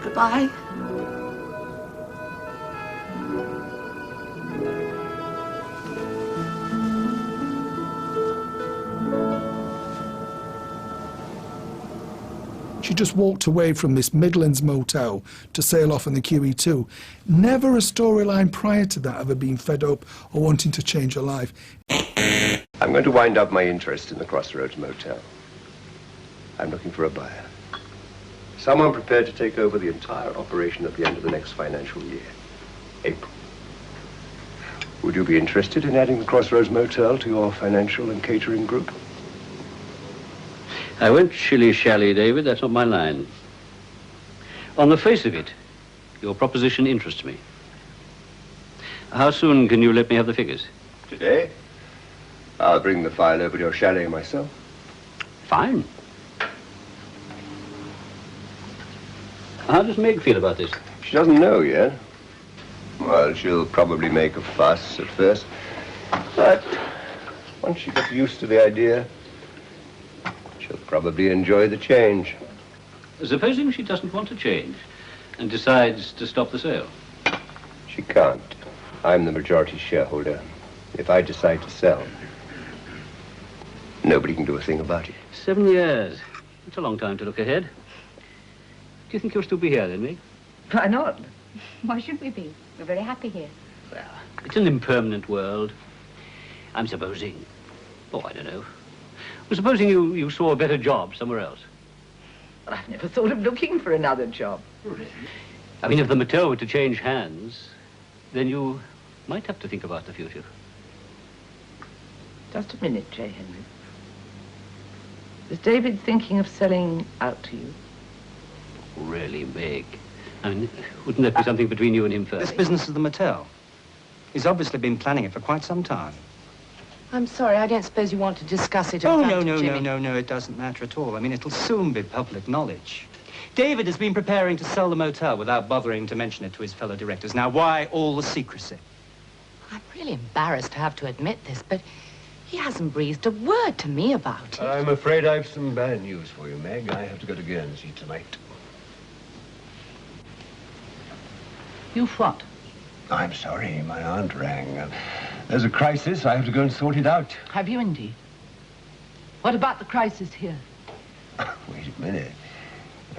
Goodbye. She just walked away from this Midlands motel to sail off on the QE2. Never a storyline prior to that of her being fed up or wanting to change her life. I'm going to wind up my interest in the Crossroads Motel. I'm looking for a buyer. Someone prepared to take over the entire operation at the end of the next financial year, April. Would you be interested in adding the Crossroads Motel to your financial and catering group? I won't shilly-shally, David. That's not my line. On the face of it, your proposition interests me. How soon can you let me have the figures? Today. I'll bring the file over to your chalet myself. Fine. How does Meg feel about this? She doesn't know yet. Well, she'll probably make a fuss at first. But once she gets used to the idea, she'll probably enjoy the change. Supposing she doesn't want to change and decides to stop the sale? She can't. I'm the majority shareholder. If I decide to sell, nobody can do a thing about it. 7 years. It's a long time to look ahead. Do you think you'll still be here then, Meg? Why not? Why should we be? We're very happy here. Well, it's an impermanent world. I'm supposing. Oh, I don't know. Well, supposing you saw a better job somewhere else. Well, I've never thought of looking for another job. Really? I mean, if the motel were to change hands, then you might have to think about the future. Just a minute, J. Henry. Is David thinking of selling out to you? Really, Meg? I mean, wouldn't that be something between you and him first? This business of the motel. He's obviously been planning it for quite some time. I'm sorry, I don't suppose you want to discuss it in Oh, front no, of no, Jimmy. no, it doesn't matter at all. I mean, it'll soon be public knowledge. David has been preparing to sell the motel without bothering to mention it to his fellow directors. Now, why all the secrecy? I'm really embarrassed to have to admit this, but he hasn't breathed a word to me about it. I'm afraid I've some bad news for you, Meg. I have to go to Guernsey tonight. You what? I'm sorry, my aunt rang. There's a crisis. I have to go and sort it out. Have you indeed? What about the crisis here? Wait a minute.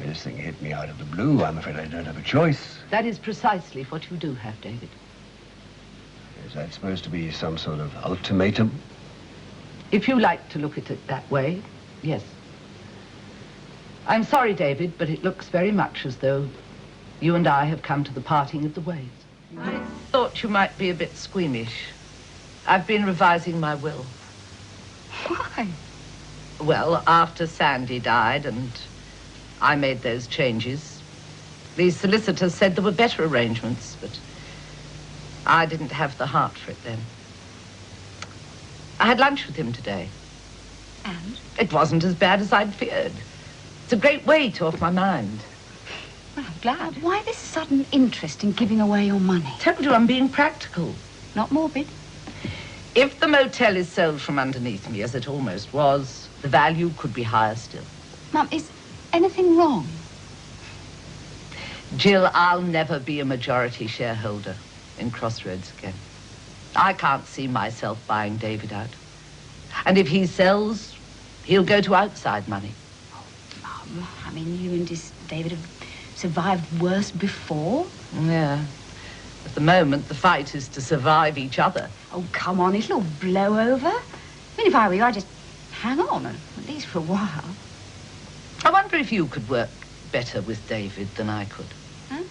This thing hit me out of the blue. I'm afraid I don't have a choice. That is precisely what you do have, David. Is that supposed to be some sort of ultimatum? If you like to look at it that way, yes. I'm sorry, David, but it looks very much as though you and I have come to the parting of the ways. I thought you might be a bit squeamish. I've been revising my will. Why? Well, after Sandy died and I made those changes, the solicitors said there were better arrangements, but I didn't have the heart for it then. I had lunch with him today. And? It wasn't as bad as I'd feared. It's a great weight off my mind. Well, I'm glad. Why this sudden interest in giving away your money? Told you I'm being practical. Not morbid. If the motel is sold from underneath me, as it almost was, the value could be higher still. Mum, is anything wrong? Jill, I'll never be a majority shareholder in Crossroads again. I can't see myself buying David out. And if he sells, he'll go to outside money. Oh, Mum, I mean, you and David have survived worse before. Yeah. At the moment, the fight is to survive each other. Oh, come on, it'll all blow over. I mean, if I were you, I'd just hang on, at least for a while. I wonder if you could work better with David than I could. Huh?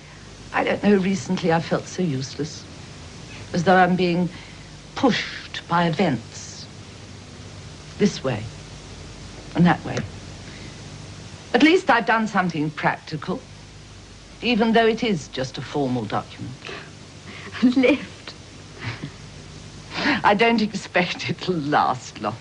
I don't know, recently I felt so useless. As though I'm being pushed by events. This way and that way. At least I've done something practical, even though it is just a formal document. Lift. I don't expect it'll last long.